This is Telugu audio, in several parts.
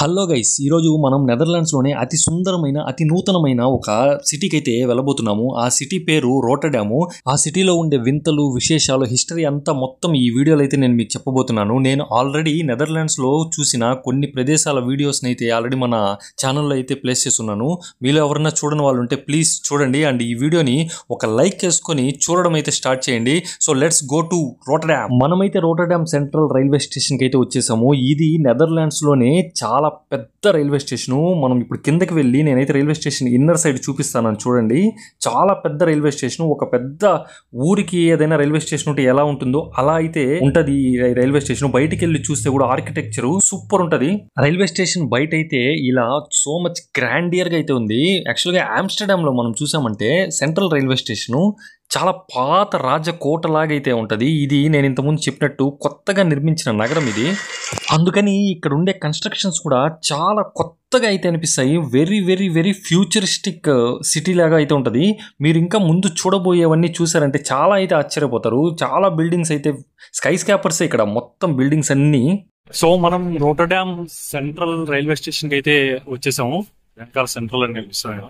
హలో గైస్, ఈరోజు మనం నెదర్లాండ్స్లోనే అతి సుందరమైన అతి నూతనమైన ఒక సిటీకి అయితే వెళ్ళబోతున్నాము. ఆ సిటీ పేరు రోటర్డాము. ఆ సిటీలో ఉండే వింతలు, విశేషాలు, హిస్టరీ అంతా మొత్తం ఈ వీడియోలో అయితే నేను మీకు చెప్పబోతున్నాను. నేను ఆల్రెడీ నెదర్లాండ్స్లో చూసిన కొన్ని ప్రదేశాల వీడియోస్ని అయితే ఆల్రెడీ మన ఛానల్లో అయితే ప్లేస్ చేస్తున్నాను. మీలో ఎవరైనా చూడని వాళ్ళు ఉంటే ప్లీజ్ చూడండి అండ్ ఈ వీడియోని ఒక లైక్ చేసుకొని చూడడం అయితే స్టార్ట్ చేయండి. So let's go to Rotterdam. మనమైతే రోటర్డామ్ సెంట్రల్ రైల్వే స్టేషన్కి అయితే వచ్చేసాము. ఇది నెదర్లాండ్స్లోనే చాలా పెద్ద రైల్వే స్టేషను. మనం ఇప్పుడు కిందకి వెళ్ళి నేనైతే రైల్వే స్టేషన్ ఇన్నర్ సైడ్ చూపిస్తాను చూడండి. చాలా పెద్ద రైల్వే స్టేషన్. ఒక పెద్ద ఊరికి ఏదైనా రైల్వే స్టేషన్ ఉంటే ఎలా ఉంటుందో అలా అయితే ఉంటది ఈ రైల్వే స్టేషన్. బయటికి వెళ్ళి చూస్తే కూడా ఆర్కిటెక్చర్ సూపర్ ఉంటది. రైల్వే స్టేషన్ బయట అయితే ఇలా సో మచ్ గ్రాండియర్ గా అయితే ఉంది. యాక్చువల్గా ఆమ్స్టర్డామ్ లో మనం చూసామంటే సెంట్రల్ రైల్వే స్టేషన్ చాలా పాత రాజకోటలాగైతే ఉంటుంది. ఇది నేను ఇంతకుముందు చెప్పినట్టు కొత్తగా నిర్మించిన నగరం ఇది. అందుకని ఇక్కడ ఉండే కన్స్ట్రక్షన్స్ కూడా చాలా కొత్తగా అయితే అనిపిస్తాయి. Very very very futuristic city లాగా అయితే ఉంటుంది. మీరు ఇంకా ముందు చూడబోయేవన్నీ చూసారంటే చాలా అయితే ఆశ్చర్యపోతారు. చాలా బిల్డింగ్స్ అయితే స్కై స్కాపర్స్ ఇక్కడ మొత్తం బిల్డింగ్స్ అన్ని. సో మనం రోటర్డామ్ సెంట్రల్ రైల్వే స్టేషన్ కి అయితే వచ్చేసాము. వెనకాల సెంట్రల్ అని కనిపిస్తాయి,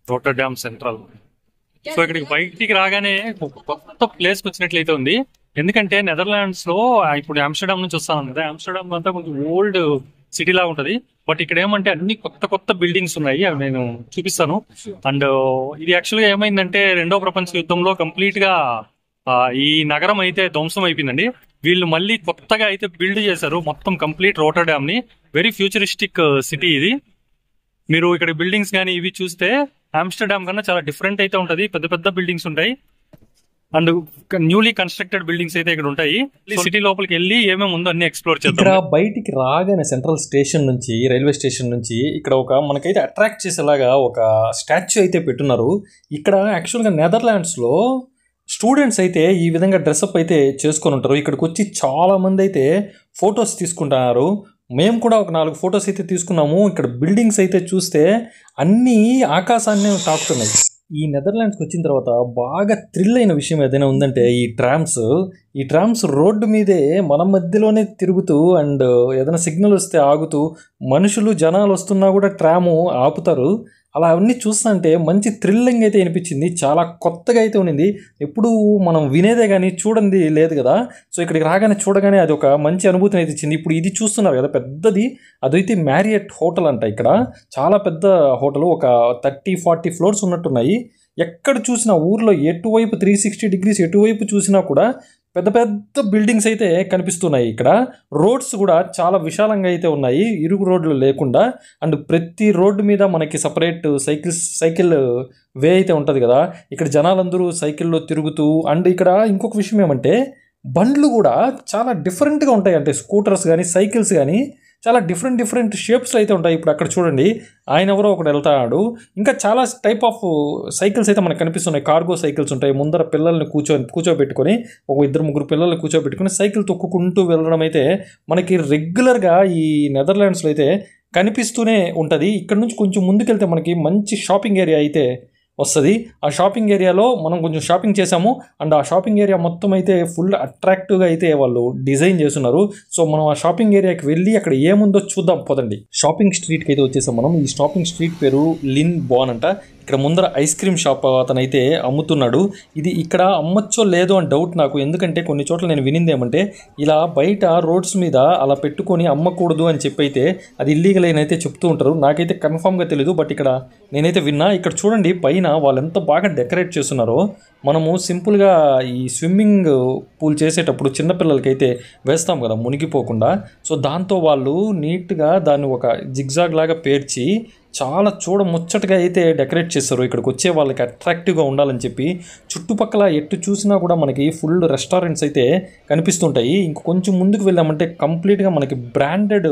రోటర్డామ్ సెంట్రల్. సో ఇక్కడికి బయటికి రాగానే ఒక కొత్త ప్లేస్ వచ్చినట్లయితే ఉంది. ఎందుకంటే నెదర్లాండ్స్ లో ఇప్పుడు ఆమ్స్టర్డామ్ నుంచి వస్తాను కదా, ఆమ్స్టర్డామ్ అంతా కొంచెం ఓల్డ్ సిటీ లాగా ఉంటది. బట్ ఇక్కడ ఏమంటే అన్ని కొత్త కొత్త బిల్డింగ్స్ ఉన్నాయి, అవి నేను చూపిస్తాను. అండ్ ఇది యాక్చువల్గా ఏమైందంటే రెండో ప్రపంచ యుద్ధంలో కంప్లీట్ గా ఈ నగరం అయితే ధ్వంసం అయిపోయిందండి. వీళ్ళు మళ్ళీ కొత్తగా అయితే బిల్డ్ చేశారు మొత్తం కంప్లీట్ రోటర్డామ్ ని. వెరీ ఫ్యూచరిస్టిక్ సిటీ ఇది. మీరు ఇక్కడ బిల్డింగ్స్ కానీ ఇవి చూస్తే ఆమ్స్టర్డామ్ కన్నా చాలా డిఫరెంట్ అయితే ఉంటది. పెద్ద పెద్ద బిల్డింగ్స్ ఉంటాయి అండ్ న్యూలీ కన్స్ట్రక్టెడ్ బిల్డింగ్స్ అయితే ఇక్కడ ఉంటాయి. సిటీ లోపలికి వెళ్ళి ఏమేమి ఉందో అన్ని ఎక్స్ప్లోర్ చేద్దాం. ఇక్కడ బయటికి రాగానే సెంట్రల్ స్టేషన్ నుంచి, రైల్వే స్టేషన్ నుంచి ఇక్కడ ఒక మనకైతే అట్రాక్ట్ చేసేలాగా ఒక స్టాచ్యూ అయితే పెట్టున్నారు. ఇక్కడ యాక్చువల్గా నెదర్లాండ్స్ లో స్టూడెంట్స్ అయితే ఈ విధంగా డ్రెస్అప్ అయితే చేసుకొని ఉంటారు. ఇక్కడికి వచ్చి చాలా మంది అయితే ఫొటోస్ తీసుకుంటున్నారు. మేము కూడా ఒక 4 ఫొటోస్ అయితే తీసుకున్నాము. ఇక్కడ బిల్డింగ్స్ అయితే చూస్తే అన్నీ ఆకాశాన్ని తాకుతున్నాయి. ఈ నెదర్లాండ్స్కి వచ్చిన తర్వాత బాగా థ్రిల్ అయిన విషయం ఏదైనా ఉందంటే ఈ ట్రామ్స్ రోడ్డు మీదే మన మధ్యలోనే తిరుగుతూ అండ్ ఏదైనా సిగ్నల్ వస్తే ఆగుతూ మనుషులు జనాలు వస్తున్నా కూడా ట్రాము ఆపుతారు. అలా అవన్నీ చూస్తుంటే మంచి థ్రిల్లింగ్ అయితే అనిపించింది. చాలా కొత్తగా అయితే ఉన్నింది. ఎప్పుడు మనం వినేదే కానీ చూడండి లేదు కదా. సో ఇక్కడికి రాగానే చూడగానే అది ఒక మంచి అనుభూతిని అయితే ఇచ్చింది. ఇప్పుడు ఇది చూస్తున్నారు కదా పెద్దది, అదైతే మ్యారియట్ హోటల్ అంట. ఇక్కడ చాలా పెద్ద హోటల్, ఒక 30-40 ఫ్లోర్స్ ఉన్నట్టున్నాయి. ఎక్కడ చూసినా ఊర్లో ఎటువైపు 360 డిగ్రీస్ ఎటువైపు చూసినా కూడా పెద్ద పెద్ద బిల్డింగ్స్ అయితే కనిపిస్తున్నాయి. ఇక్కడ రోడ్స్ కూడా చాలా విశాలంగా అయితే ఉన్నాయి, ఇరుగు రోడ్లు లేకుండా. అండ్ ప్రతి రోడ్డు మీద మనకి సపరేట్ సైకిల్ వే అయితే ఉంటుంది కదా. ఇక్కడ జనాలందరూ సైకిల్లో తిరుగుతూ, అండ్ ఇక్కడ ఇంకొక విషయం ఏమంటే బండ్లు కూడా చాలా డిఫరెంట్గా ఉంటాయి. అంటే స్కూటర్స్ కానీ సైకిల్స్ కానీ చాలా డిఫరెంట్ షేప్స్లో అయితే ఉంటాయి. ఇప్పుడు అక్కడ చూడండి, ఆయన ఎవరో ఒకటి వెళ్తాడు. ఇంకా చాలా టైప్ ఆఫ్ సైకిల్స్ అయితే మనకు కనిపిస్తున్నాయి. కార్గో సైకిల్స్ ఉంటాయి. ముందర పిల్లల్ని కూర్చోబెట్టుకొని, ఒక 2-3 పిల్లల్ని కూర్చోబెట్టుకొని సైకిల్ తొక్కుకుంటూ వెళ్ళడం అయితే మనకి రెగ్యులర్గా ఈ నెదర్లాండ్స్లో అయితే కనిపిస్తూనే ఉంటుంది. ఇక్కడ నుంచి కొంచెం ముందుకెళ్తే మనకి మంచి షాపింగ్ ఏరియా అయితే వస్తుంది. ఆ షాపింగ్ ఏరియాలో మనం కొంచెం షాపింగ్ చేసాము. అండ్ ఆ షాపింగ్ ఏరియా మొత్తం అయితే ఫుల్ అట్రాక్టివ్గా అయితే వాళ్ళు డిజైన్ చేస్తున్నారు. సో మనం ఆ షాపింగ్ ఏరియాకి వెళ్ళి అక్కడ ఏముందో చూద్దాం పదండి. షాపింగ్ స్ట్రీట్కి అయితే వచ్చేసాం మనం. ఈ షాపింగ్ స్ట్రీట్ పేరు లిన్ బాన్ అంట. ఇక్కడ ముందర ఐస్ క్రీమ్ షాప్ అతనైతే అమ్ముతున్నాడు. ఇది ఇక్కడ అమ్మచ్చో లేదో అని డౌట్ నాకు. ఎందుకంటే కొన్ని చోట్ల నేను వినింది ఏమంటే ఇలా బయట రోడ్స్ మీద అలా పెట్టుకొని అమ్మకూడదు అని చెప్పి అయితే అది ఇల్లీగల్ అని అయితే చెప్తూ ఉంటారు. నాకైతే కన్ఫామ్గా తెలీదు, బట్ ఇక్కడ నేనైతే విన్నా. ఇక్కడ చూడండి పైన వాళ్ళు ఎంత బాగా డెకరేట్ చేస్తున్నారో. మనము సింపుల్గా ఈ స్విమ్మింగ్ పూల్ చేసేటప్పుడు చిన్నపిల్లలకైతే వేస్తాం కదా మునిగిపోకుండా. సో దాంతో వాళ్ళు నీట్గా దాన్ని ఒక జిగ్జాగ్ లాగా పేర్చి చాలా ముచ్చటగా అయితే డెకరేట్ చేస్తారు. ఇక్కడికి వచ్చే వాళ్ళకి అట్రాక్టివ్గా ఉండాలని చెప్పి. చుట్టుపక్కల ఎటు చూసినా కూడా మనకి ఫుల్ రెస్టారెంట్స్ అయితే కనిపిస్తుంటాయి. ఇంకొంచెం ముందుకు వెళ్ళామంటే కంప్లీట్గా మనకి బ్రాండెడ్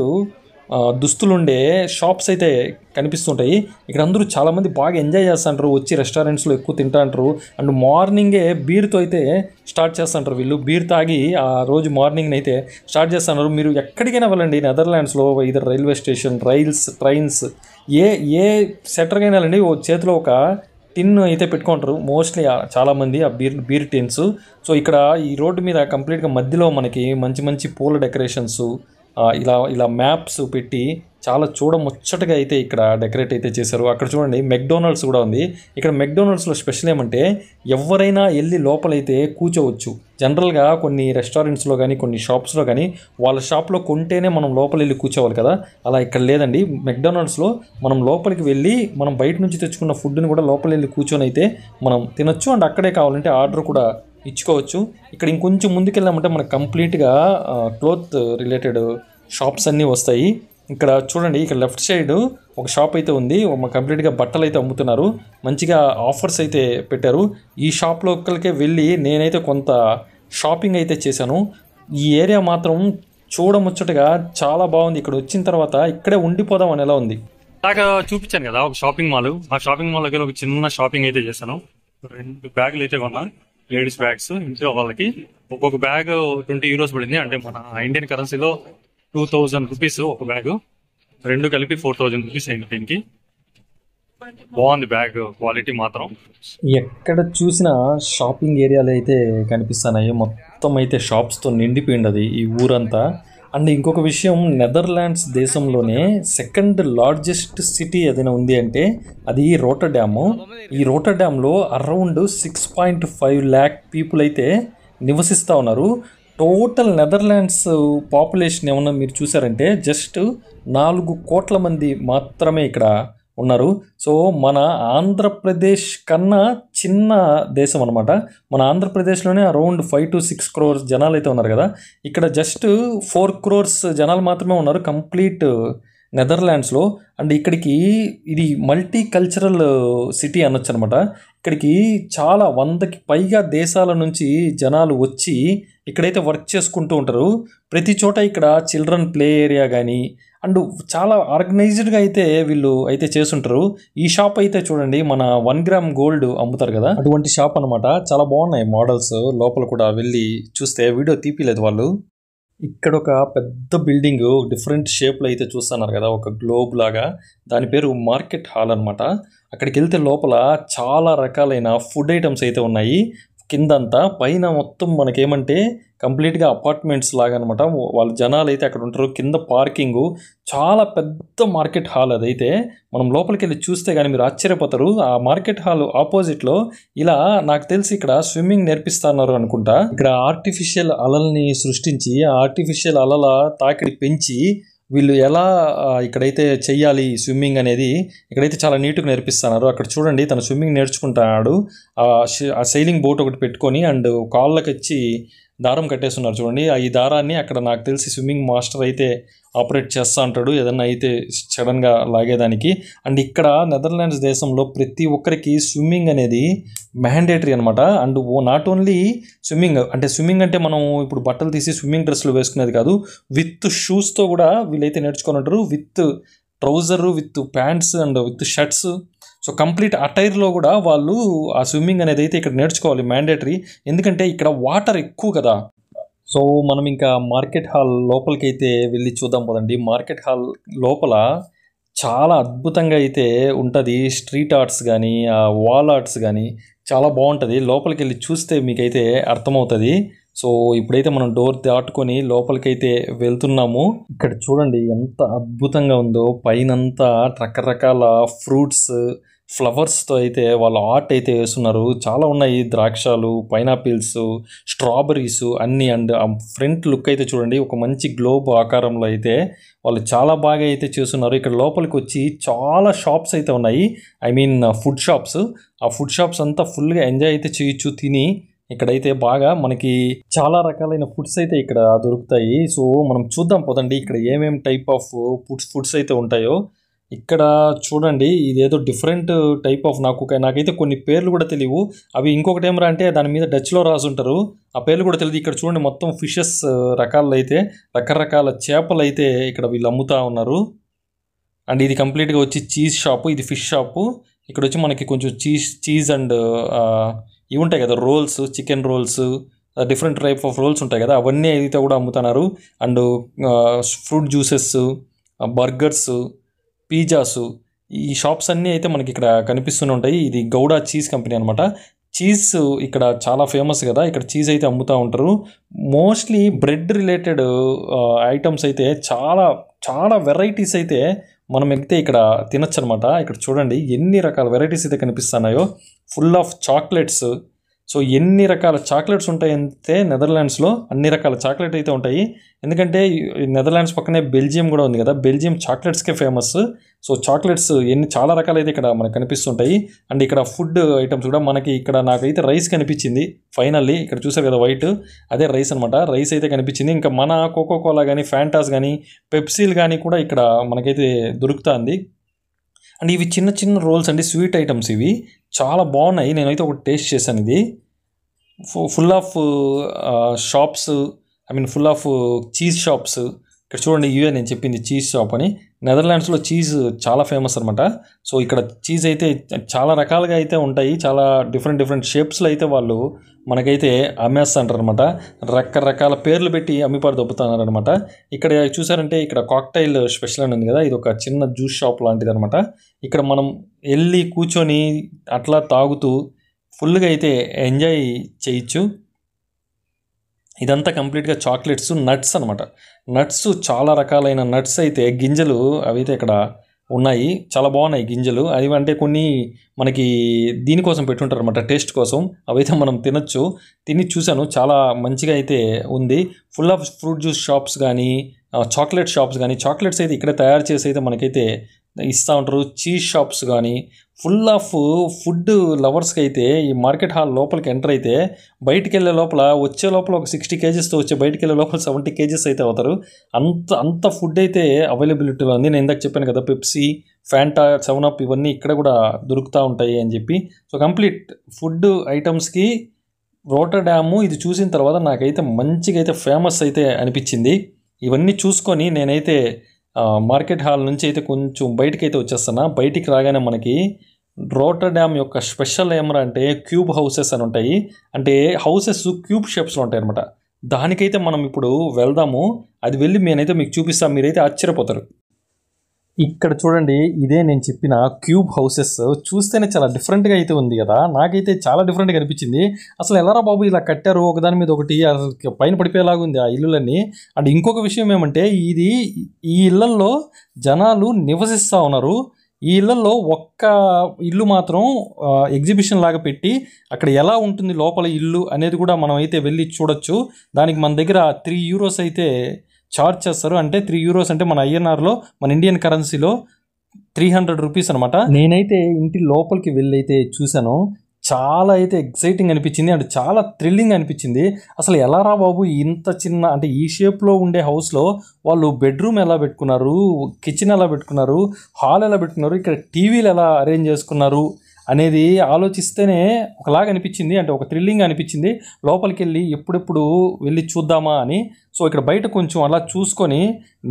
దుస్తులుండే షాప్స్ అయితే కనిపిస్తుంటాయి. ఇక్కడ అందరూ చాలామంది బాగా ఎంజాయ్ చేస్తుంటారు, వచ్చి రెస్టారెంట్స్లో ఎక్కువ తింటాంటారు. అండ్ మార్నింగే బీర్తో అయితే స్టార్ట్ చేస్తుంటారు. వీళ్ళు బీర్ తాగి ఆ రోజు మార్నింగ్ అయితే స్టార్ట్ చేస్తున్నారు. మీరు ఎక్కడికైనా వెళ్ళండి నెదర్లాండ్స్లో, ఇదర్ రైల్వే స్టేషన్, ట్రైన్స్, ఏ సెక్టర్కైనా వెళ్ళండి, ఓ చేతిలో ఒక టిన్ అయితే పెట్టుకుంటారు మోస్ట్లీ చాలామంది ఆ బీర్ టిన్స్. సో ఇక్కడ ఈ రోడ్డు మీద కంప్లీట్గా మధ్యలో మనకి మంచి పూల డెకరేషన్స్, ఇలా ఇలా మ్యాప్స్ పెట్టి చాలా చూడముచ్చటగా అయితే ఇక్కడ డెకరేట్ అయితే చేశారు. అక్కడ చూడండి మెక్డొనాల్డ్స్ కూడా ఉంది. ఇక్కడ మెక్డొనాల్డ్స్లో స్పెషల్ ఏమంటే ఎవరైనా వెళ్ళి లోపలైతే కూర్చోవచ్చు. జనరల్గా కొన్ని రెస్టారెంట్స్లో కానీ కొన్ని షాప్స్లో కానీ వాళ్ళ షాప్లో కొంటేనే మనం లోపల వెళ్ళి కూర్చోవాలి కదా, అలా ఇక్కడ లేదండి. మెక్డొనాల్డ్స్లో మనం లోపలికి వెళ్ళి మనం బయట నుంచి తెచ్చుకున్న ఫుడ్ని కూడా లోపల వెళ్ళి కూర్చొని అయితే మనం తినొచ్చు. అండ్ అక్కడే కావాలంటే ఆర్డర్ కూడా ఇచ్చుకోవచ్చు. ఇక్కడ ఇంకొంచెం ముందుకెళ్ళామంటే మనకు కంప్లీట్గా క్లోత్ రిలేటెడ్ షాప్స్ అన్నీ వస్తాయి. ఇక్కడ చూడండి, ఇక్కడ లెఫ్ట్ సైడ్ ఒక షాప్ అయితే ఉంది. కంప్లీట్గా బట్టలు అయితే అమ్ముతున్నారు. మంచిగా ఆఫర్స్ అయితే పెట్టారు. ఈ షాప్ లోకల్కే వెళ్ళి నేనైతే కొంత షాపింగ్ అయితే చేశాను. ఈ ఏరియా మాత్రం చూడముచ్చటగా చాలా బాగుంది. ఇక్కడ వచ్చిన తర్వాత ఇక్కడే ఉండిపోదాం అని ఎలా ఉంది. నాకు చూపించాను కదా ఒక షాపింగ్ మాల్, ఆ షాపింగ్ మాల్ దగ్గర ఒక చిన్న షాపింగ్ అయితే చేశాను. 2 బ్యాగులు అయితే కొన్నా, లేడీస్ బ్యాగ్స్. ఇంట్లో వాళ్ళకి ఒక్కొక్క బ్యాగ్ 20 euros పడింది. అంటే మన ఇండియన్ కరెన్సీలో 2000 రూపీస్ ఒక బ్యాగ్. 2 కలిపి 4000 రూపీస్ అయింది. దీనికి బాగుంది బ్యాగ్ క్వాలిటీ మాత్రం. ఎక్కడ చూసినా షాపింగ్ ఏరియాలు అయితే కనిపిస్తున్నాయి. మొత్తం అయితే షాప్స్తో నిండిపోయింది ఈ ఊరంతా. అండ్ ఇంకొక విషయం, నెదర్లాండ్స్ దేశంలోనే సెకండ్ లార్జెస్ట్ సిటీ ఏదైనా ఉంది అంటే అది రోటర్డామ్. ఈ రోటర్డామ్లో అరౌండ్ 6.5 lakh పీపుల్ అయితే నివసిస్తూ ఉన్నారు. టోటల్ నెదర్లాండ్స్ పాపులేషన్ ఏమన్నా మీరు చూసారంటే జస్ట్ 4 కోట్ల మంది మాత్రమే ఇక్కడ ఉన్నారు. సో మన ఆంధ్రప్రదేశ్ కన్నా చిన్న దేశం అనమాట. మన ఆంధ్రప్రదేశ్లోనే అరౌండ్ 5 to 6 crores జనాలు అయితే ఉన్నారు కదా, ఇక్కడ జస్ట్ 4 crores జనాలు మాత్రమే ఉన్నారు కంప్లీట్ నెదర్లాండ్స్లో. అండ్ ఇక్కడికి ఇది మల్టీ కల్చరల్ సిటీ అనొచ్చు అనమాట. ఇక్కడికి చాలా 100కి పైగా దేశాల నుంచి జనాలు వచ్చి ఇక్కడైతే వర్క్ చేసుకుంటూ ఉంటారు. ప్రతి చోట ఇక్కడ చిల్డ్రన్ ప్లే ఏరియా కానీ అండ్ చాలా ఆర్గనైజ్డ్గా అయితే వీళ్ళు అయితే చేస్తుంటారు. ఈ షాప్ అయితే చూడండి, మన 1 gram గోల్డ్ అమ్ముతారు కదా, అటువంటి షాప్ అనమాట. చాలా బాగున్నాయి మోడల్స్. లోపల కూడా వెళ్ళి చూస్తే వీడియో తీపిలేదు వాళ్ళు. ఇక్కడ ఒక పెద్ద బిల్డింగ్ డిఫరెంట్ షేప్లో అయితే చూస్తున్నారు కదా, ఒక గ్లోబ్ లాగా. దాని పేరు మార్కెట్ హాల్ అనమాట. అక్కడికి వెళ్తే లోపల చాలా రకాలైన ఫుడ్ ఐటమ్స్ అయితే ఉన్నాయి. కిందంతా, పైన మొత్తం మనకేమంటే కంప్లీట్గా అపార్ట్మెంట్స్ లాగా అనమాట. వాళ్ళ జనాలు అయితే అక్కడ ఉంటారు. కింద పార్కింగ్, చాలా పెద్ద మార్కెట్ హాల్. అదైతే మనం లోపలికి వెళ్ళి చూస్తే కానీ మీరు ఆశ్చర్యపోతారు. ఆ మార్కెట్ హాల్ ఆపోజిట్లో ఇలా నాకు తెలిసి ఇక్కడ స్విమ్మింగ్ నేర్పిస్తున్నారు అనుకుంటా. ఇక్కడ ఆర్టిఫిషియల్ అలల్ని సృష్టించి ఆ ఆర్టిఫిషియల్ అలల తాకిడి పెంచి వీళ్ళు ఎలా ఇక్కడైతే చెయ్యాలి స్విమ్మింగ్ అనేది ఇక్కడైతే చాలా నీట్గా నేర్పిస్తున్నారు. అక్కడ చూడండి, తను స్విమ్మింగ్ నేర్చుకుంటున్నాడు. ఆ సైలింగ్ బోట్ ఒకటి పెట్టుకొని అండ్ కాళ్ళకి వచ్చి దారం కట్టేస్తున్నారు చూడండి. ఈ దారాన్ని అక్కడ నాకు తెలిసి స్విమ్మింగ్ మాస్టర్ అయితే ఆపరేట్ చేస్తూ ఉంటాడు ఏదన్నా అయితే సడన్గా లాగేదానికి. అండ్ ఇక్కడ నెదర్లాండ్స్ దేశంలో ప్రతి ఒక్కరికి స్విమ్మింగ్ అనేది మ్యాండేటరీ అనమాట. అండ్ నాట్ ఓన్లీ స్విమ్మింగ్ అంటే మనం ఇప్పుడు బట్టలు తీసి స్విమ్మింగ్ డ్రెస్లు వేసుకునేది కాదు, విత్ షూస్తో కూడా వీళ్ళైతే నేర్చుకొని ఉంటారు. With trouser, with pants and with shirts. So complete అటైర్లో కూడా వాళ్ళు ఆ స్విమ్మింగ్ అనేది అయితే ఇక్కడ నేర్చుకోవాలి, మ్యాండేటరీ. ఎందుకంటే ఇక్కడ వాటర్ ఎక్కువ కదా. సో మనం ఇంకా మార్కెట్ హాల్ లోపలికి అయితే వెళ్ళి చూద్దాం పదండి. మార్కెట్ హాల్ లోపల చాలా అద్భుతంగా అయితే ఉంటుంది. స్ట్రీట్ ఆర్ట్స్ కానీ వాల్ ఆర్ట్స్ కానీ చాలా బాగుంటుంది. లోపలికి వెళ్ళి చూస్తే మీకైతే అర్థమవుతుంది. సో ఇప్పుడైతే మనం డోర్ దాటుకొని లోపలికైతే వెళ్తున్నాము. ఇక్కడ చూడండి ఎంత అద్భుతంగా ఉందో. పైనంతా రకరకాల ఫ్రూట్స్, ఫ్లవర్స్తో అయితే వాళ్ళు ఆర్ట్ అయితే వేస్తున్నారు. చాలా ఉన్నాయి, ద్రాక్షలు, పైనాపిల్స్, స్ట్రాబెర్రీస్ అన్నీ. అండ్ ఆ ఫ్రంట్ లుక్ అయితే చూడండి, ఒక మంచి గ్లోబ్ ఆకారంలో అయితే వాళ్ళు చాలా బాగా అయితే చేస్తున్నారు. ఇక్కడ లోపలికి వచ్చి చాలా షాప్స్ అయితే ఉన్నాయి, ఐ మీన్ ఫుడ్ షాప్స్. ఆ ఫుడ్ షాప్స్ అంతా ఫుల్గా ఎంజాయ్ అయితే చేయొచ్చు తిని. ఇక్కడైతే బాగా మనకి చాలా రకాలైన ఫుడ్స్ అయితే ఇక్కడ దొరుకుతాయి. సో మనం చూద్దాం పోదండి ఇక్కడ ఏమేమి టైప్ ఆఫ్ ఫుడ్స్ అయితే ఉంటాయో. ఇక్కడ చూడండి, ఇదేదో డిఫరెంట్ టైప్ ఆఫ్ నాకైతే కొన్ని పేర్లు కూడా తెలియవు. అవి ఇంకొకటి ఏమరా అంటే దాని మీద డచ్లో రాసి ఉంటారు, ఆ పేర్లు కూడా తెలియదు. ఇక్కడ చూడండి మొత్తం ఫిషెస్ రకాలు అయితే, రకరకాల చేపలు అయితే ఇక్కడ వీళ్ళు అమ్ముతూ ఉన్నారు. అండ్ ఇది కంప్లీట్గా వచ్చి చీజ్ షాపు, ఇది ఫిష్ షాపు. ఇక్కడ వచ్చి మనకి కొంచెం చీజ్ అండ్ ఇవి ఉంటాయి కదా rolls, chicken rolls, different type of rolls ఉంటాయి కదా, అవన్నీ అయితే కూడా అమ్ముతున్నారు. And fruit juices, burgers, pizzas, ఈ షాప్స్ అన్నీ అయితే మనకి ఇక్కడ కనిపిస్తూనే ఉంటాయి. ఇది గౌడా చీజ్ కంపెనీ అనమాట. చీజ్ ఇక్కడ చాలా ఫేమస్ కదా, ఇక్కడ చీజ్ అయితే అమ్ముతూ ఉంటారు. మోస్ట్లీ బ్రెడ్ రిలేటెడ్ ఐటమ్స్ అయితే చాలా చాలా వెరైటీస్ అయితే మనం అయితే ఇక్కడ తినొచ్చు అనమాట. ఇక్కడ చూడండి ఎన్ని రకాల వెరైటీస్ అయితే కనిపిస్తున్నాయో, ఫుల్ ఆఫ్ చాక్లెట్స్. సో ఎన్ని రకాల చాక్లెట్స్ ఉంటాయంటే నెదర్లాండ్స్లో అన్ని రకాల చాక్లెట్ అయితే ఉంటాయి. ఎందుకంటే ఈ నెదర్లాండ్స్ పక్కనే బెల్జియం కూడా ఉంది కదా, బెల్జియం చాక్లెట్స్కే ఫేమస్. సో చాక్లెట్స్ చాలా రకాలైతే ఇక్కడ మనకు కనిపిస్తుంటాయి. అండ్ ఇక్కడ ఫుడ్ ఐటమ్స్ కూడా మనకి ఇక్కడ నాకైతే రైస్ కనిపించింది ఫైనల్లీ. ఇక్కడ చూసారు కదా వైట్, అదే రైస్ అనమాట. రైస్ అయితే కనిపించింది. ఇంకా మన కోకోకోలా కానీ ఫ్యాంటాస్ కానీ పెప్సీలు కానీ కూడా ఇక్కడ మనకైతే దొరుకుతుంది. అండ్ ఇవి చిన్న చిన్న రోల్స్ అండి, స్వీట్ ఐటమ్స్ ఇవి చాలా బాగున్నాయి. నేనైతే ఒకటి టేస్ట్ చేశాను. ఇది full of shops, full of cheese shops. ఇక్కడ చూడండి, ఇవే నేను చెప్పింది చీజ్ షాప్ అని. నెదర్లాండ్స్లో చీజ్ చాలా ఫేమస్ అనమాట. సో ఇక్కడ చీజ్ అయితే చాలా రకాలుగా అయితే ఉంటాయి, చాలా డిఫరెంట్ షేప్స్లో అయితే వాళ్ళు మనకైతే అమ్మేస్తుంటారు అనమాట. రకరకాల పేర్లు పెట్టి అమ్మిపాడు దొబ్బుతున్నారు అనమాట. ఇక్కడ చూసారంటే ఇక్కడ కాక్టైల్ స్పెషల్ అని ఉంది కదా, ఇది ఒక చిన్న జ్యూస్ షాప్ లాంటిది అనమాట. ఇక్కడ మనం వెళ్ళి కూర్చొని అట్లా తాగుతూ ఫుల్గా అయితే ఎంజాయ్ చేయొచ్చు. ఇదంతా కంప్లీట్గా చాక్లెట్స్, నట్స్ అనమాట. నట్స్ చాలా రకాలైన నట్స్ అయితే గింజలు అవైతే ఇక్కడ ఉన్నాయి. చాలా బాగున్నాయి గింజలు. అవి అంటే కొన్ని మనకి దీనికోసం పెట్టుంటారు అనమాట, టేస్ట్ కోసం. అవైతే మనం తినొచ్చు. తిని చూశాను, చాలా మంచిగా అయితే ఉంది. Full of fruit juice shops కానీ చాక్లెట్ షాప్స్ కానీ, చాక్లెట్స్ అయితే ఇక్కడే తయారు చేసి అయితే మనకైతే ఇస్తూ ఉంటారు. చీజ్ షాప్స్ కానీ ఫుల్ ఆఫ్ ఫుడ్ లవర్స్కి అయితే ఈ మార్కెట్ హాల్ లోపలికి ఎంటర్ అయితే బయటికి వెళ్ళే లోపల వచ్చే లోపల ఒక 60 kgsతో వచ్చే, బయటికి వెళ్ళే లోపల 70 kgs అయితే అవుతారు. అంత ఫుడ్ అయితే అవైలబిలిటీలో ఉంది. నేను ఇందాక చెప్పాను కదా, పెప్సీ, ఫ్యాంటా, 7up ఇవన్నీ ఇక్కడ కూడా దొరుకుతూ ఉంటాయి అని చెప్పి. సో కంప్లీట్ ఫుడ్ ఐటమ్స్కి రోటర్డాము ఇది చూసిన తర్వాత నాకైతే మంచిగా అయితే ఫేమస్ అయితే అనిపించింది. ఇవన్నీ చూసుకొని నేనైతే మార్కెట్ హాల్ నుంచి అయితే కొంచెం బయటికి అయితే వచ్చేస్తున్నా. బయటికి రాగానే మనకి రోటర్డామ్ యొక్క స్పెషల్ ఏమరా అంటే క్యూబ్ హౌసెస్ అని ఉంటాయి. అంటే హౌసెస్ క్యూబ్ షేప్స్లో ఉంటాయి అనమాట. దానికైతే మనం ఇప్పుడు వెళ్దాము. అది వెళ్ళి నేనైతే మీకు చూపిస్తాను, మీరైతే ఆశ్చర్యపోతారు. ఇక్కడ చూడండి, ఇదే నేను చెప్పిన క్యూబ్ హౌసెస్. చూస్తేనే చాలా డిఫరెంట్గా అయితే ఉంది కదా, నాకైతే చాలా డిఫరెంట్గా అనిపించింది. అసలు ఎలారా బాబు ఇలా కట్టారు ఒకదాని మీద ఒకటి, అసలు పైన పడిపోయేలాగా ఉంది ఆ ఇల్లులన్నీ. అండ్ ఇంకొక విషయం ఏమంటే ఈ ఇళ్లల్లో జనాలు నివసిస్తూ ఉన్నారు. ఈ ఇళ్లలో ఒక్క ఇల్లు మాత్రం ఎగ్జిబిషన్ లాగా పెట్టి అక్కడ ఎలా ఉంటుంది లోపల ఇల్లు అనేది కూడా మనం అయితే వెళ్ళి చూడొచ్చు. దానికి మన దగ్గర €3 అయితే చార్జ్ చేస్తారు. అంటే €3 అంటే మన INRలో, మన ఇండియన్ కరెన్సీలో ₹300 అనమాట. నేనైతే ఇంటి లోపలికి వెళ్ళి అయితే చూశాను. చాలా అయితే ఎక్సైటింగ్ అనిపించింది అండ్ చాలా థ్రిల్లింగ్ అనిపించింది. అసలు ఎలా రా బాబు ఇంత చిన్న, అంటే ఈ షేప్లో ఉండే హౌస్లో వాళ్ళు బెడ్రూమ్ ఎలా పెట్టుకున్నారు, కిచెన్ ఎలా పెట్టుకున్నారు, హాల్ ఎలా పెట్టుకున్నారు, ఇక్కడ టీవీలు ఎలా అరేంజ్ చేసుకున్నారు అనేది ఆలోచిస్తేనే ఒకలాగా అనిపించింది. అంటే ఒక థ్రిల్లింగ్ అనిపించింది. లోపలికి వెళ్ళి ఎప్పుడెప్పుడు వెళ్ళి చూద్దామా అని. సో ఇక్కడ బయట కొంచెం అలా చూసుకొని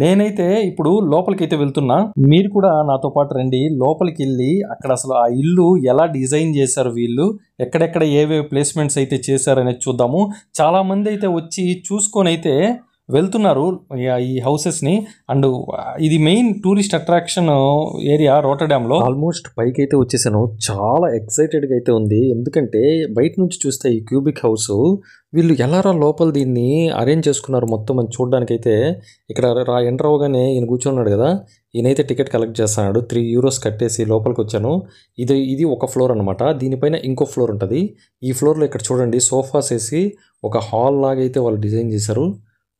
నేనైతే ఇప్పుడు లోపలికి అయితే వెళ్తున్నా. మీరు కూడా నాతో పాటు రండి. లోపలికి వెళ్ళి అక్కడ అసలు ఆ ఇల్లు ఎలా డిజైన్ చేశారు వీళ్ళు, ఎక్కడెక్కడ ఏవే ప్లేస్మెంట్స్ అయితే చేశారనేది చూద్దాము. చాలామంది అయితే వచ్చి చూసుకొని అయితే వెళ్తున్నారు ఈ హౌసెస్ని. అండ్ ఇది మెయిన్ టూరిస్ట్ అట్రాక్షన్ ఏరియా రోటర్డామ్లో. ఆల్మోస్ట్ పైకి అయితే వచ్చేసాను. చాలా ఎక్సైటెడ్గా అయితే ఉంది. ఎందుకంటే బయట నుంచి చూస్తే ఈ క్యూబిక్ హౌస్ వీళ్ళు ఎలారా లోపల దీన్ని అరేంజ్ చేసుకున్నారు మొత్తం అని చూడడానికైతే. ఇక్కడ ఎంటర్ అవ్వగానే ఈయన కూర్చున్నాడు కదా, ఈయనైతే టికెట్ కలెక్ట్ చేస్తున్నాడు. €3 కట్టేసి లోపలికి వచ్చాను. ఇది ఒక ఫ్లోర్ అనమాట. దీనిపైన ఇంకో ఫ్లోర్ ఉంటుంది. ఈ ఫ్లోర్లో ఇక్కడ చూడండి సోఫాస్ వేసి ఒక హాల్ లాగా అయితే వాళ్ళు డిజైన్ చేశారు.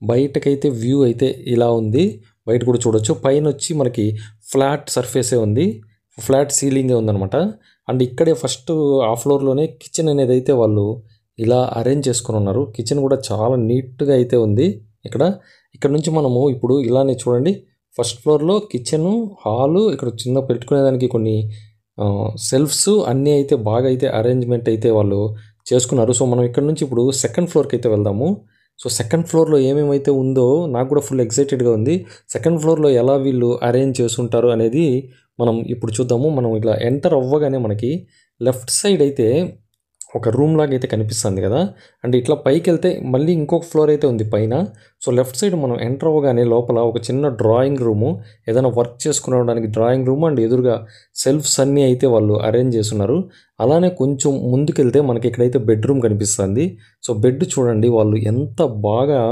బయటకైతే వ్యూ అయితే ఇలా ఉంది. బయట కూడా చూడొచ్చు. పైన వచ్చి మనకి ఫ్లాట్ సర్ఫేసే ఉంది, ఫ్లాట్ సీలింగే ఉందన్నమాట. అండ్ ఇక్కడే ఫస్ట్ ఆ ఫ్లోర్లోనే కిచెన్ అనేది అయితే వాళ్ళు ఇలా అరేంజ్ చేసుకుని ఉన్నారు. కిచెన్ కూడా చాలా నీట్గా అయితే ఉంది. ఇక్కడ నుంచి మనము ఇప్పుడు ఇలానే చూడండి, ఫస్ట్ ఫ్లోర్లో కిచెను, హాలు, ఇక్కడ చిన్న పెట్టుకునేదానికి కొన్ని సెల్ఫ్స్ అన్నీ అయితే బాగా అయితే అరేంజ్మెంట్ అయితే వాళ్ళు చేసుకున్నారు. సో మనం ఇక్కడ నుంచి ఇప్పుడు సెకండ్ ఫ్లోర్కి అయితే వెళ్దాము. సో సెకండ్ ఫ్లోర్లో ఏమేమైతే ఉందో నాకు కూడా ఫుల్ ఎక్సైటెడ్గా ఉంది. సెకండ్ ఫ్లోర్లో ఎలా వీళ్ళు అరేంజ్ చేసుంటారు అనేది మనం ఇప్పుడు చూద్దాము. మనం ఇట్లా ఎంటర్ అవ్వగానే మనకి లెఫ్ట్ సైడ్ అయితే ఒక రూమ్ లాగా అయితే కనిపిస్తుంది కదా. అండ్ ఇట్లా పైకి వెళ్తే మళ్ళీ ఇంకొక ఫ్లోర్ అయితే ఉంది పైన. సో లెఫ్ట్ సైడ్ మనం ఎంటర్ అవ్వగానే లోపల ఒక చిన్న డ్రాయింగ్ రూము, ఏదైనా వర్క్ చేసుకునేడానికి డ్రాయింగ్ రూమ్, అండ్ ఎదురుగా సెల్ఫ్స్ అన్నీ అయితే వాళ్ళు అరేంజ్ చేస్తున్నారు. అలానే కొంచెం ముందుకెళ్తే మనకి ఇక్కడైతే బెడ్రూమ్ కనిపిస్తుంది. సో బెడ్ చూడండి వాళ్ళు ఎంత బాగా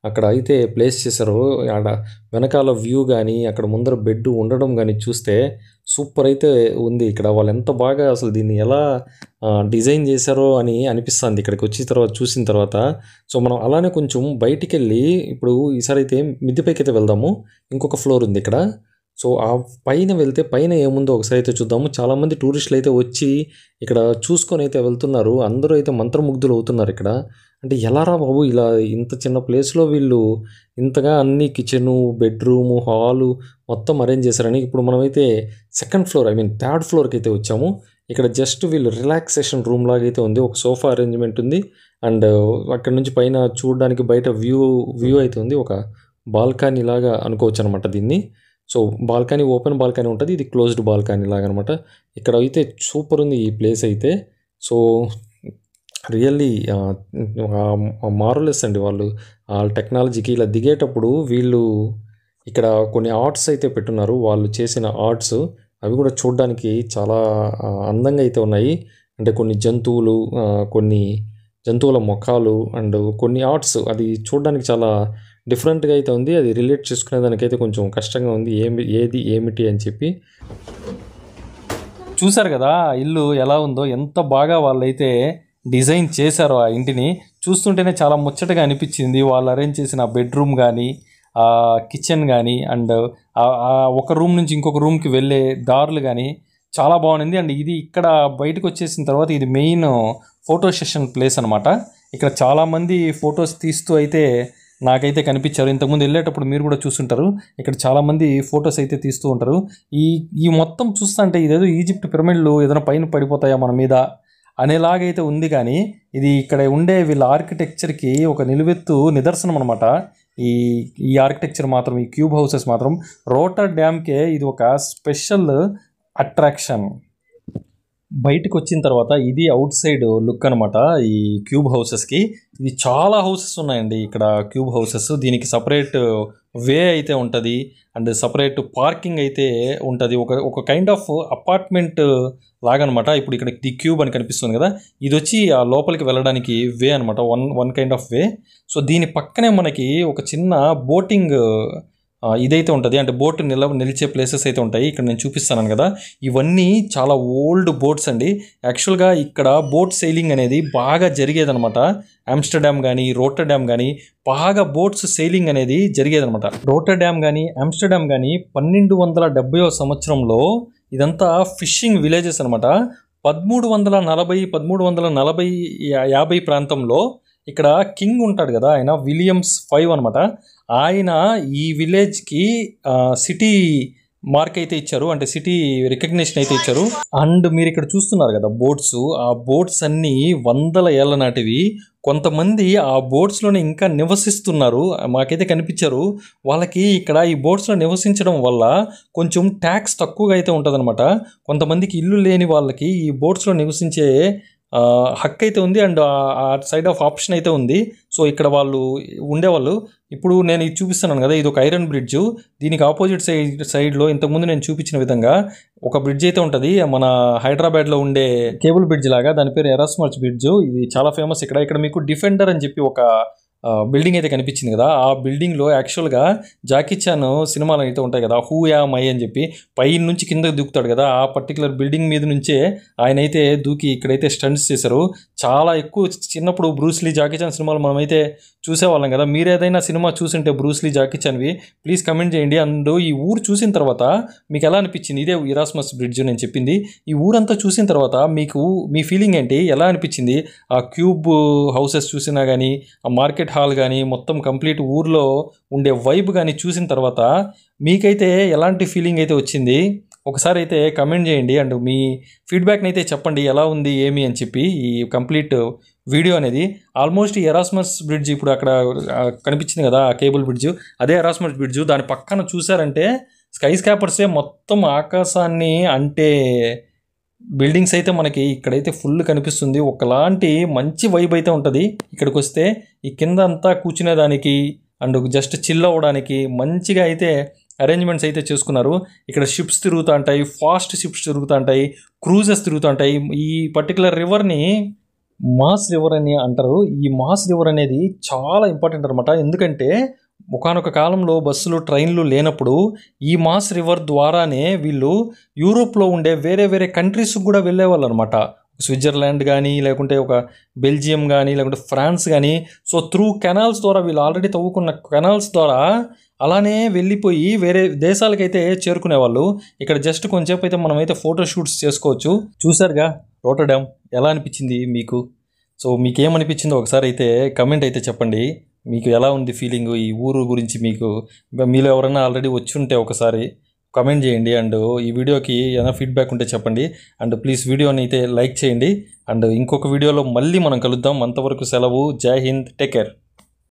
అక్కడ అయితే ప్లేస్ చేశారో. ఆడ వెనకాల వ్యూ కానీ అక్కడ ముందర బెడ్ ఉండడం కానీ చూస్తే సూపర్ అయితే ఉంది. ఇక్కడ వాళ్ళు ఎంత బాగా అసలు దీన్ని ఎలా డిజైన్ చేశారో అని అనిపిస్తుంది ఇక్కడికి వచ్చిన తర్వాత చూసిన తర్వాత. సో మనం అలానే కొంచెం బయటికి వెళ్ళి ఇప్పుడు ఈసారి అయితే మిద్దె పైకి అయితే వెళ్దాము. ఇంకొక ఫ్లోర్ ఉంది ఇక్కడ. సో ఆ పైన వెళ్తే పైన ఏముందో ఒకసారి అయితే చూద్దాము. చాలామంది టూరిస్టులు అయితే వచ్చి ఇక్కడ చూసుకొని అయితే వెళ్తున్నారు. అందరూ అయితే మంత్రముగ్ధులు అవుతున్నారు ఇక్కడ. అంటే ఎలా రా బాబు ఇలా ఇంత చిన్న ప్లేస్లో వీళ్ళు ఇంతగా అన్ని కిచెను, బెడ్రూము, హాలు మొత్తం అరేంజ్ చేశారని. ఇప్పుడు మనమైతే second floor, I mean third ఫ్లోర్కి అయితే వచ్చాము. ఇక్కడ జస్ట్ వీళ్ళు రిలాక్సేషన్ రూమ్ లాగా అయితే ఉంది. ఒక సోఫా అరేంజ్మెంట్ ఉంది. అండ్ అక్కడ నుంచి పైన చూడడానికి బయట వ్యూ అయితే ఉంది. ఒక బాల్కనీ లాగా అనుకోవచ్చు అనమాట దీన్ని. సో బాల్కనీ, ఓపెన్ బాల్కనీ ఉంటుంది, ఇది క్లోజ్డ్ బాల్కనీ లాగా అనమాట. ఇక్కడ అయితే సూపర్ ఉంది ఈ ప్లేస్ అయితే. సో రియల్లీ మారలెస్ అండి వాళ్ళు ఆ టెక్నాలజీకి. ఇలా దిగేటప్పుడు వీళ్ళు ఇక్కడ కొన్ని ఆర్ట్స్ అయితే పెట్టున్నారు. వాళ్ళు చేసిన ఆర్ట్స్ అవి కూడా చూడడానికి చాలా అందంగా అయితే ఉన్నాయి. అంటే కొన్ని జంతువులు, కొన్ని జంతువుల ముఖాలు అండ్ కొన్ని ఆర్ట్స్, అది చూడడానికి చాలా డిఫరెంట్గా అయితే ఉంది. అది రిలేట్ చేసుకునే దానికైతే కొంచెం కష్టంగా ఉంది, ఏది ఏమిటి అని చెప్పి. చూసారు కదా ఇల్లు ఎలా ఉందో, ఎంత బాగా వాళ్ళైతే డిజైన్ చేశారో ఆ ఇంటిని. చూస్తుంటేనే చాలా ముచ్చటగా అనిపించింది. వాళ్ళు అరేంజ్ చేసిన బెడ్రూమ్ కానీ, కిచెన్ కానీ, అండ్ ఒక రూమ్ నుంచి ఇంకొక రూమ్కి వెళ్ళే దారులు కానీ చాలా బాగుంది. అండ్ ఇది ఇక్కడ బయటకు వచ్చేసిన తర్వాత ఇది మెయిన్ ఫోటో సెషన్ ప్లేస్ అనమాట. ఇక్కడ చాలామంది ఫొటోస్ తీస్తూ అయితే నాకైతే కనిపించారు. ఇంతకుముందు వెళ్ళేటప్పుడు మీరు కూడా చూస్తుంటారు, ఇక్కడ చాలామంది ఫొటోస్ అయితే తీస్తూ ఉంటారు. ఈ మొత్తం చూస్తుంటే ఇదేదో ఈజిప్ట్ పిరమిడ్లు ఏదైనా పైన పడిపోతాయా మన మీద అనేలాగైతే ఉంది. కానీ ఇది ఇక్కడ ఉండే వీళ్ళ ఆర్కిటెక్చర్కి ఒక నిలువెత్తు నిదర్శనం అనమాట. ఈ ఆర్కిటెక్చర్ మాత్రం, ఈ క్యూబ్ హౌసెస్ మాత్రం రోటర్డామ్కే ఇది ఒక స్పెషల్ అట్రాక్షన్. బయటకు వచ్చిన తర్వాత ఇది అవుట్ సైడ్ లుక్ అనమాట ఈ క్యూబ్ హౌసెస్కి. ఇది చాలా హౌసెస్ ఉన్నాయండి ఇక్కడ క్యూబ్ హౌసెస్. దీనికి సపరేట్ వే అయితే ఉంటుంది అండ్ సపరేట్ పార్కింగ్ అయితే ఉంటుంది. ఒక కైండ్ ఆఫ్ అపార్ట్మెంట్ లాగనమాట. ఇప్పుడు ఇక్కడ ది క్యూబ్ అని కనిపిస్తుంది కదా, ఇది వచ్చి ఆ లోపలికి వెళ్ళడానికి వే అనమాట, one kind of way. So దీని పక్కనే మనకి ఒక చిన్న బోటింగ్ ఇదైతే ఉంటుంది, అంటే బోట్ నిలిచే ప్లేసెస్ అయితే ఉంటాయి. ఇక్కడ నేను చూపిస్తాను కదా, ఇవన్నీ చాలా ఓల్డ్ బోట్స్ అండి. యాక్చువల్గా ఇక్కడ బోట్ సెయిలింగ్ అనేది బాగా జరిగేదనమాట. ఆమ్స్టర్డామ్ కానీ రోటర్డామ్ కానీ బాగా బోట్స్ సెయిలింగ్ అనేది జరిగేదనమాట. రోటర్డామ్ కానీ ఆమ్స్టర్డామ్ కానీ 1270వ సంవత్సరంలో ఇదంతా ఫిషింగ్ విలేజెస్ అనమాట. 1340 ప్రాంతంలో ఇక్కడ కింగ్ ఉంటాడు కదా, ఆయన విలియమ్స్ 5 అనమాట. ఆయన ఈ విలేజ్కి సిటీ మార్క్ అయితే ఇచ్చారు, అంటే సిటీ రికగ్నిషన్ అయితే ఇచ్చారు. అండ్ మీరు ఇక్కడ చూస్తున్నారు కదా బోట్స్, ఆ బోట్స్ అన్నీ 100 ఏళ్ల నాటివి. కొంతమంది ఆ బోట్స్లోనే ఇంకా నివసిస్తున్నారు, మాకైతే కనిపించారు. వాళ్ళకి ఇక్కడ ఈ బోట్స్లో నివసించడం వల్ల కొంచెం ట్యాక్స్ తక్కువగా అయితే ఉంటుందన్నమాట. కొంతమందికి ఇల్లు లేని వాళ్ళకి ఈ బోట్స్లో నివసించే హక్కు అయితే ఉంది అండ్ ఆ సైడ్ ఆఫ్ ఆప్షన్ అయితే ఉంది. సో ఇక్కడ వాళ్ళు ఉండేవాళ్ళు. ఇప్పుడు నేను ఇది చూపిస్తున్నాను కదా, ఇది ఒక ఐరన్ బ్రిడ్జ్. దీనికి ఆపోజిట్ సైడ్లో ఇంతకుముందు నేను చూపించిన విధంగా ఒక బ్రిడ్జ్ అయితే ఉంటుంది, మన హైదరాబాద్లో ఉండే కేబుల్ బ్రిడ్జ్ లాగా. దాని పేరు ఎరాస్మర్చ్ బ్రిడ్జ్. ఇది చాలా ఫేమస్. ఇక్కడ మీకు డిఫెండర్ అని చెప్పి ఒక బిల్డింగ్ అయితే కనిపించింది కదా, ఆ బిల్డింగ్లో యాక్చువల్గా జాకీ చాన్ సినిమాలు అయితే ఉంటాయి కదా, హూ యామ్ ఐ అని చెప్పి పై నుంచి కిందకి దూకుతాడు కదా, ఆ పర్టికులర్ బిల్డింగ్ మీద నుంచే ఆయన అయితే దూకి ఇక్కడైతే స్టంట్స్ చేశారు. చాలా ఎక్కువ చిన్నప్పుడు బ్రూస్లీ, జాకీ చాన్ సినిమాలు మనమైతే చూసేవాళ్ళం కదా. మీరు ఏదైనా సినిమా చూసింటే బ్రూస్లీ, జాకీ చాన్వి ప్లీజ్ కమెంట్ చేయండి. అండ్ ఈ ఊరు చూసిన తర్వాత మీకు ఎలా అనిపించింది? ఇదే ఎరాస్మస్ బ్రిడ్జ్ నేను చెప్పింది. ఈ ఊరంతా చూసిన తర్వాత మీకు మీ ఫీలింగ్ ఏంటి, ఎలా అనిపించింది? ఆ క్యూబ్ హౌసెస్ చూసినా కానీ, ఆ మార్కెట్ హాల్ కానీ, మొత్తం కంప్లీట్ ఊర్లో ఉండే వైబ్ కానీ చూసిన తర్వాత మీకైతే ఎలాంటి ఫీలింగ్ అయితే వచ్చింది? ఒకసారి అయితే కమెంట్ చేయండి అండ్ మీ ఫీడ్బ్యాక్ని అయితే చెప్పండి, ఎలా ఉంది ఏమి అని చెప్పి. ఈ కంప్లీట్ వీడియో అనేది ఆల్మోస్ట్ ఈ ఎరాస్మస్ బ్రిడ్జ్ ఇప్పుడు అక్కడ కనిపించింది కదా ఆ కేబుల్ బ్రిడ్జ్, అదే ఎరాస్మస్ బ్రిడ్జ్. దాని పక్కన చూసారంటే స్కై స్కాపర్సే మొత్తం ఆకాశాన్ని అంటే బిల్డింగ్స్ అయితే మనకి ఇక్కడైతే ఫుల్ కనిపిస్తుంది. ఒకలాంటి మంచి వైబ్ అయితే ఉంటుంది ఇక్కడికి వస్తే. ఈ కింద అంతా కూర్చునేదానికి అండ్ జస్ట్ చిల్ అవ్వడానికి మంచిగా అయితే అరేంజ్మెంట్స్ అయితే చేసుకున్నారు. ఇక్కడ షిప్స్ తిరుగుతూ ఉంటాయి, ఫాస్ట్ షిప్స్ తిరుగుతూ ఉంటాయి, క్రూజెస్ తిరుగుతూ ఉంటాయి. ఈ పర్టికులర్ రివర్ని మాస్ రివర్ అని అంటారు. ఈ మాస్ రివర్ అనేది చాలా ఇంపార్టెంట్ అనమాట. ఎందుకంటే ఒకానొక కాలంలో బస్సులు ట్రైన్లు లేనప్పుడు ఈ మాస్ రివర్ ద్వారానే వీళ్ళు యూరోప్లో ఉండే వేరే వేరే కంట్రీస్కి కూడా వెళ్ళేవాళ్ళు అనమాట. స్విట్జర్లాండ్ కానీ, లేకుంటే ఒక బెల్జియం కానీ, లేకుంటే ఫ్రాన్స్ కానీ. సో త్రూ కెనాల్స్ ద్వారా, వీళ్ళు ఆల్రెడీ తవ్వుకున్న కెనాల్స్ ద్వారా అలానే వెళ్ళిపోయి వేరే దేశాలకైతే చేరుకునేవాళ్ళు. ఇక్కడ జస్ట్ కొంచెంసేపు అయితే మనమైతే ఫోటో షూట్స్ చేసుకోవచ్చు. చూసారుగా రోటర్డామ్, ఎలా అనిపించింది మీకు? సో మీకు ఏమనిపించిందో ఒకసారి అయితే కమెంట్ అయితే చెప్పండి. మీకు ఎలా ఉంది ఫీలింగ్ ఈ ఊరు గురించి? మీకు మీలో ఎవరైనా ఆల్రెడీ వచ్చి ఉంటే ఒకసారి కమెంట్ చేయండి. అండ్ ఈ వీడియోకి ఏమైనా ఫీడ్బ్యాక్ ఉంటే చెప్పండి. అండ్ ప్లీజ్ వీడియోని అయితే లైక్ చేయండి. అండ్ ఇంకొక వీడియోలో మళ్ళీ మనం కలుద్దాం. అంతవరకు సెలవు. జై హింద్, టేక్ కేర్.